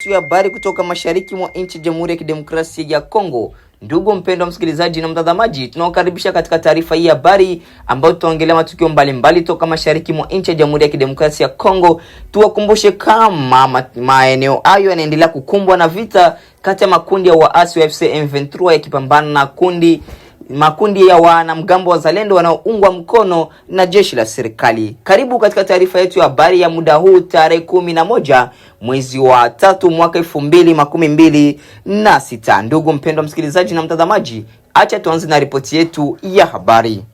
Habari kutoka mashariki mwa nchi Jamhuri ya Kidemokrasia ya Kongo. Ndugu mpendwa msikilizaji na mtazamaji, tunawakaribisha katika taarifa hii habari ambayo tutaongelea matukio mbalimbali toka mashariki mwa nchi ya Jamhuri ya Kidemokrasia ya Kongo. Tuwakumbushe kama maeneo hayo yanaendelea kukumbwa na vita kati ya makundi ya waasi wa AFC M23 yakipambana na makundi ya wanamgambo wa Zalendo wanaoungwa mkono na jeshi la serikali. Karibu katika taarifa yetu ya habari ya muda huu tarehe 11 mwezi wa 3 mwaka 2026. Ndugu mpendwa msikilizaji na mtazamaji, acha tuanze na ripoti yetu ya habari.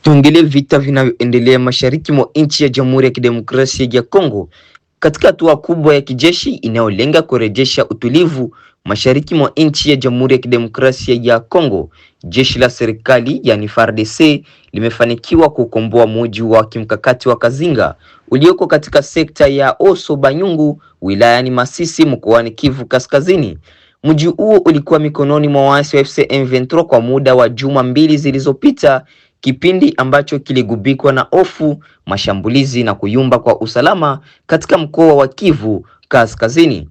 Tuongelee vita vinavyoendelea mashariki mwa nchi ya Jamhuri ya Kidemokrasia ya Kongo katika hatua kubwa ya kijeshi inayolenga kurejesha utulivu mashariki mwa nchi ya Jamhuri ya Kidemokrasia ya Kongo. Jeshi la serikali yani FARDC limefanikiwa kukomboa mji wa kimkakati wa Kazinga ulioko katika sekta ya Oso Banyungu wilayani Masisi mkoani Kivu Kaskazini. Mji huo ulikuwa mikononi mwa waasi wa AFC M23 kwa muda wa juma mbili zilizopita, kipindi ambacho kiligubikwa na hofu, mashambulizi na kuyumba kwa usalama katika mkoa wa Kivu Kaskazini.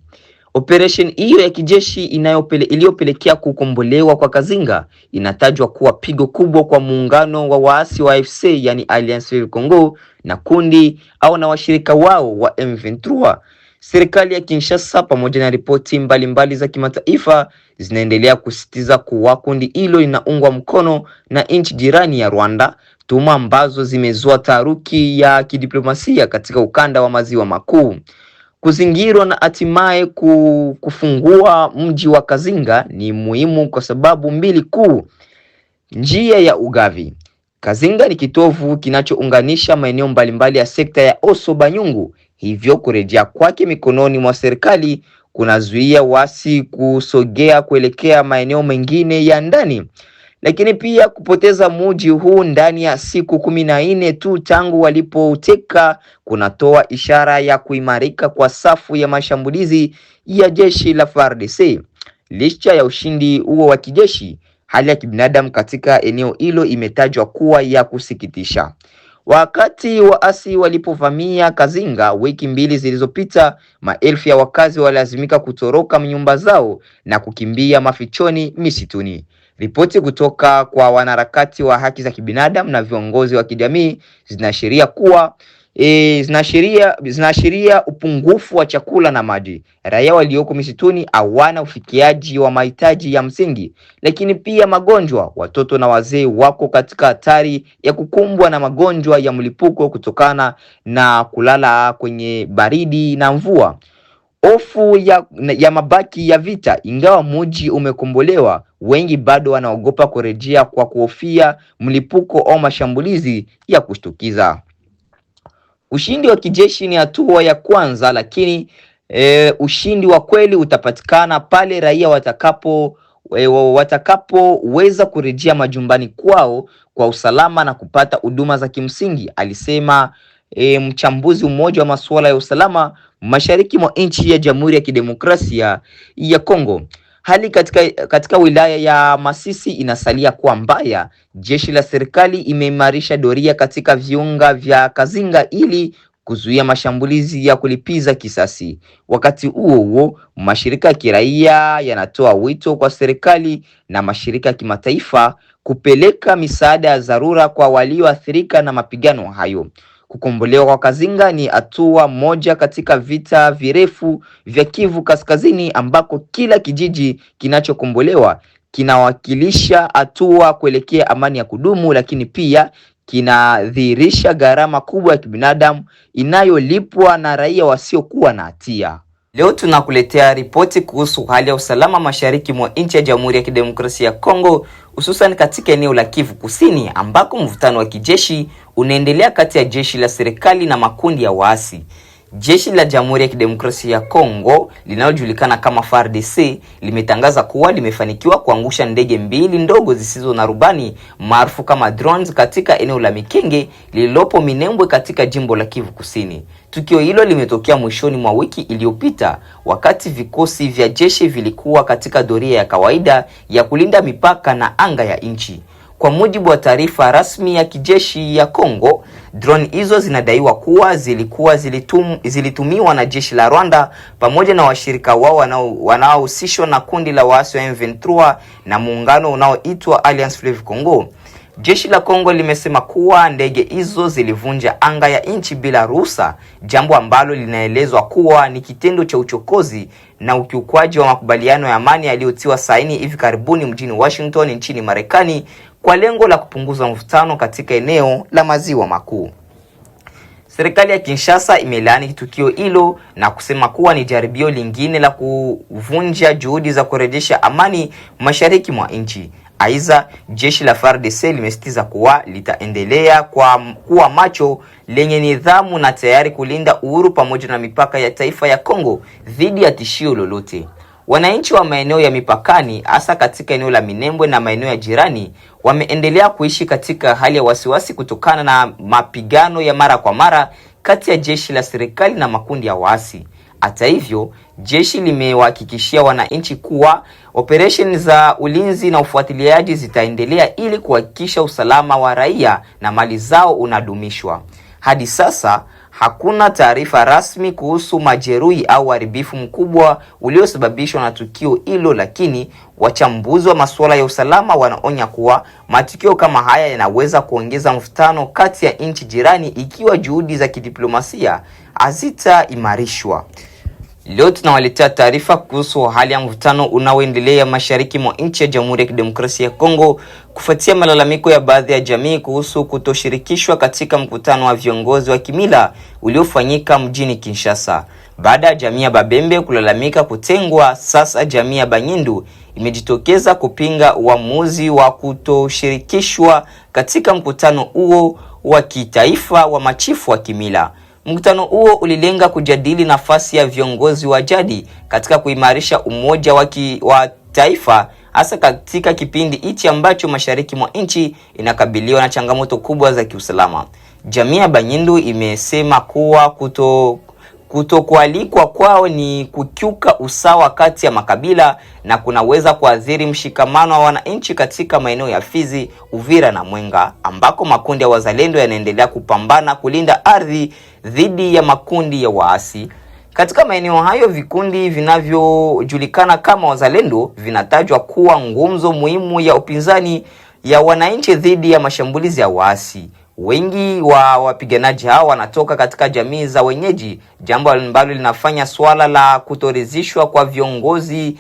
Operation hiyo ya kijeshi iliyopelekea kukombolewa kwa Kazinga inatajwa kuwa pigo kubwa kwa muungano wa waasi wa AFC yani Alliance Fleuve Congo na kundi au na washirika wao wa M23. Serikali ya Kinshasa pamoja na ripoti mbalimbali za kimataifa zinaendelea kusisitiza kuwa kundi hilo linaungwa mkono na nchi jirani ya Rwanda, tuma ambazo zimezua taharuki ya kidiplomasia katika ukanda wa maziwa makuu. Kuzingirwa na hatimaye kufungua mji wa Kazinga ni muhimu kwa sababu mbili kuu. Njia ya ugavi. Kazinga ni kitovu kinachounganisha maeneo mbalimbali ya sekta ya Oso Banyungu, hivyo kurejea kwake mikononi mwa serikali kunazuia wasi kusogea kuelekea maeneo mengine ya ndani. Lakini pia kupoteza mji huu ndani ya siku 14 tu tangu walipoteka kunatoa ishara ya kuimarika kwa safu ya mashambulizi ya jeshi la FARDC. Licha ya ushindi huo wa kijeshi, hali ya kibinadamu katika eneo hilo imetajwa kuwa ya kusikitisha. Wakati waasi walipovamia Kazinga wiki mbili zilizopita, maelfu ya wakazi walazimika kutoroka nyumba zao na kukimbia mafichoni misituni. Ripoti kutoka kwa wanaharakati wa haki za kibinadamu na viongozi wa kijamii zinaashiria upungufu wa chakula na maji. Raia walioko misituni hawana ufikiaji wa mahitaji ya msingi, lakini pia magonjwa. Watoto na wazee wako katika hatari ya kukumbwa na magonjwa ya mlipuko kutokana na kulala kwenye baridi na mvua. Hofu ya mabaki ya vita. Ingawa mji umekombolewa, wengi bado wanaogopa kurejea kwa kuhofia mlipuko au mashambulizi ya kushtukiza. Ushindi wa kijeshi ni hatua ya kwanza, lakini ushindi wa kweli utapatikana pale raia watakapoweza kurejea majumbani kwao kwa usalama na kupata huduma za kimsingi, alisema mchambuzi mmoja wa masuala ya usalama mashariki mwa nchi ya Jamhuri ya Kidemokrasia ya Kongo. Hali katika wilaya ya Masisi inasalia kuwa mbaya. Jeshi la serikali imeimarisha doria katika viunga vya Kazinga ili kuzuia mashambulizi ya kulipiza kisasi. Wakati huo, mashirika ya kiraia yanatoa wito kwa serikali na mashirika ya kimataifa kupeleka misaada ya dharura kwa walioathirika na mapigano hayo. Kukombolewa kwa Kazinga ni hatua moja katika vita virefu vya Kivu Kaskazini ambako kila kijiji kinachokombolewa kinawakilisha hatua kuelekea amani ya kudumu, lakini pia kinadhihirisha gharama kubwa ya kibinadamu inayolipwa na raia wasiokuwa na hatia. Leo tunakuletea ripoti kuhusu hali ya usalama mashariki mwa nchi ya Jamhuri ya Kidemokrasia ya Kongo, hususan katika eneo la Kivu Kusini ambako mvutano wa kijeshi unaendelea kati ya jeshi la serikali na makundi ya waasi. Jeshi la Jamhuri ya Kidemokrasia ya Kongo linalojulikana kama FARDC limetangaza kuwa limefanikiwa kuangusha ndege mbili ndogo zisizo na rubani maarufu kama drones katika eneo la Mikenge lililopo Minembwe katika jimbo la Kivu Kusini. Tukio hilo limetokea mwishoni mwa wiki iliyopita wakati vikosi vya jeshi vilikuwa katika doria ya kawaida ya kulinda mipaka na anga ya nchi. Kwa mujibu wa taarifa rasmi ya kijeshi ya Kongo, drone hizo zinadaiwa kuwa zilitumiwa na jeshi la Rwanda pamoja na washirika wao wanaohusishwa na kundi la waasi wa M23 na muungano unaoitwa Alliance Fleuve Congo. Jeshi la Kongo limesema kuwa ndege hizo zilivunja anga ya nchi bila ruhusa, jambo ambalo linaelezwa kuwa ni kitendo cha uchokozi na ukiukwaji wa makubaliano ya amani yaliyotiwa saini hivi karibuni mjini Washington nchini Marekani kwa lengo la kupunguza mvutano katika eneo la Maziwa Makuu. Serikali ya Kinshasa imelaani tukio hilo na kusema kuwa ni jaribio lingine la kuvunja juhudi za kurejesha amani mashariki mwa nchi. Aidha, jeshi la FARDC limesitiza kuwa litaendelea kuwa macho, lenye nidhamu na tayari kulinda uhuru pamoja na mipaka ya taifa ya Kongo dhidi ya tishio lolote. Wananchi wa maeneo ya mipakani, hasa katika eneo la Minembwe na maeneo ya jirani, wameendelea kuishi katika hali ya wasiwasi kutokana na mapigano ya mara kwa mara kati ya jeshi la serikali na makundi ya waasi. Hata hivyo, jeshi limewahakikishia wananchi kuwa operation za ulinzi na ufuatiliaji zitaendelea ili kuhakikisha usalama wa raia na mali zao unadumishwa. Hadi sasa hakuna taarifa rasmi kuhusu majeruhi au uharibifu mkubwa uliosababishwa na tukio hilo, lakini wachambuzi wa masuala ya usalama wanaonya kuwa matukio kama haya yanaweza kuongeza mvutano kati ya nchi jirani ikiwa juhudi za kidiplomasia hazitaimarishwa. Leo tunawaletea taarifa kuhusu hali ya mvutano unaoendelea mashariki mwa nchi ya Jamhuri ya Kidemokrasia ya Kongo kufuatia malalamiko ya baadhi ya jamii kuhusu kutoshirikishwa katika mkutano wa viongozi wa kimila uliofanyika mjini Kinshasa. Baada ya jamii ya Babembe kulalamika kutengwa, sasa jamii ya Banyindu imejitokeza kupinga uamuzi wa kutoshirikishwa katika mkutano huo wa kitaifa wa machifu wa kimila. Mkutano huo ulilenga kujadili nafasi ya viongozi wa jadi katika kuimarisha umoja wa taifa, hasa katika kipindi hichi ambacho mashariki mwa nchi inakabiliwa na changamoto kubwa za kiusalama. Jamii ya Banyindu imesema kuwa kutokualikwa kwao ni kukiuka usawa kati ya makabila na kunaweza kuathiri mshikamano wa wananchi katika maeneo ya Fizi, Uvira na Mwenga, ambako makundi ya wazalendo yanaendelea kupambana kulinda ardhi dhidi ya makundi ya waasi. Katika maeneo hayo, vikundi vinavyojulikana kama wazalendo vinatajwa kuwa ngumzo muhimu ya upinzani ya wananchi dhidi ya mashambulizi ya waasi. Wengi wa wapiganaji hao wanatoka katika jamii za wenyeji, jambo ambalo linafanya swala la kutoridhishwa kwa viongozi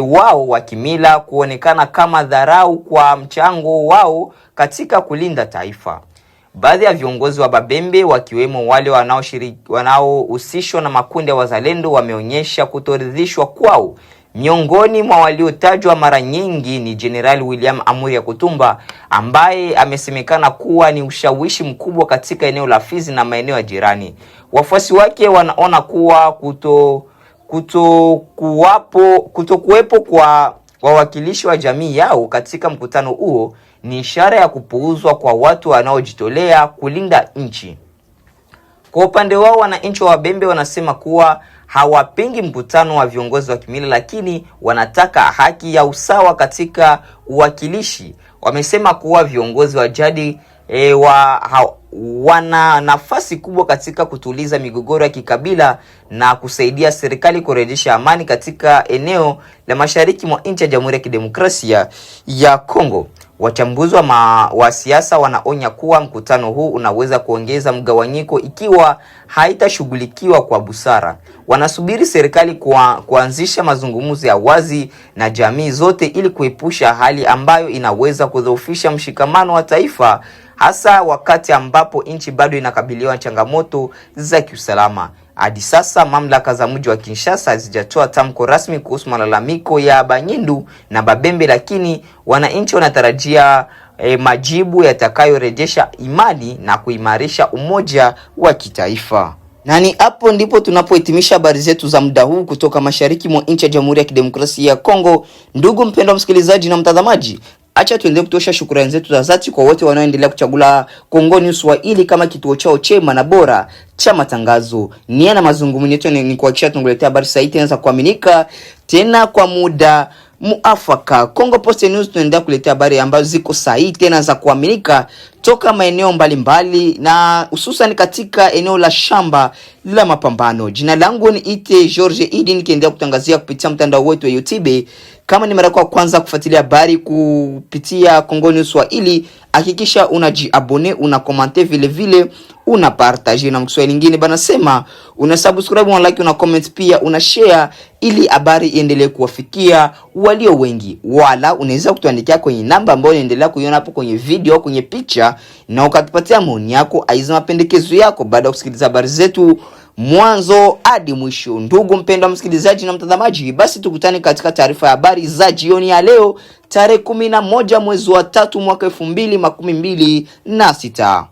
wao wa kimila kuonekana kama dharau kwa mchango wao katika kulinda taifa. Baadhi ya viongozi wa Babembe, wakiwemo wale wanaohusishwa na makundi ya wazalendo, wameonyesha kutoridhishwa kwao. Miongoni mwa waliotajwa mara nyingi ni General William Amuri Kutumba, ambaye amesemekana kuwa ni ushawishi mkubwa katika eneo la Fizi na maeneo ya jirani. Wafuasi wake wanaona kuwa kutokuwepo kwa wawakilishi wa jamii yao katika mkutano huo ni ishara ya kupuuzwa kwa watu wanaojitolea kulinda nchi. Kwa upande wao, wananchi wa Babembe wanasema kuwa hawapingi mkutano wa viongozi wa kimila, lakini wanataka haki ya usawa katika uwakilishi. Wamesema kuwa viongozi wa jadi wana nafasi kubwa katika kutuliza migogoro ya kikabila na kusaidia serikali kurejesha amani katika eneo la mashariki mwa nchi ya Jamhuri ya Kidemokrasia ya Kongo. Wachambuzi wa siasa wanaonya kuwa mkutano huu unaweza kuongeza mgawanyiko ikiwa haitashughulikiwa kwa busara. Wanasubiri serikali kuanzisha mazungumzo ya wazi na jamii zote ili kuepusha hali ambayo inaweza kudhoofisha mshikamano wa taifa, hasa wakati ambapo nchi bado inakabiliwa na changamoto za kiusalama. Hadi sasa mamlaka za mji wa Kinshasa hazijatoa tamko rasmi kuhusu malalamiko ya Banyindu na Babembe, lakini wananchi wanatarajia majibu yatakayorejesha imani na kuimarisha umoja wa kitaifa. Nani hapo ndipo tunapohitimisha habari zetu za muda huu kutoka mashariki mwa nchi ya Jamhuri ya Kidemokrasia ya Kongo. Ndugu mpendwa msikilizaji na mtazamaji, acha tuendelee kutosha shukrani zetu za dhati kwa wote wanaoendelea kuchagula Kongo News Swahili kama kituo chao chema na bora cha matangazo. Nia na mazungumzo yetu ni kuhakikisha tunakuletea habari sahihi tena za kuaminika, tena kwa muda muafaka. Congo Post News tunaendelea kuletea habari ambazo ziko sahihi tena za kuaminika toka maeneo mbalimbali na hususan katika eneo la shamba la mapambano. Jina langu ni Ite George Idi, nikiendelea kutangazia kupitia mtandao wetu wa YouTube. Kama ni mara yako ya kwanza kufuatilia habari kupitia Congo News Swahili, hakikisha unajiabone, una comment vile una partage, na mkiswahili nyingine banasema una subscribe, una like, una comment, pia una share ili habari iendelee kuwafikia walio wengi. Wala unaweza kutuandikia kwenye namba ambayo unaendelea kuiona hapo kwenye video, kwenye picha, na ukatupatia maoni yako, aiza mapendekezo yako baada ya kusikiliza habari zetu mwanzo hadi mwisho. Ndugu mpendwa msikilizaji na mtazamaji, basi tukutane katika taarifa ya habari za jioni ya leo tarehe 11 mwezi wa 3 mwaka 2026.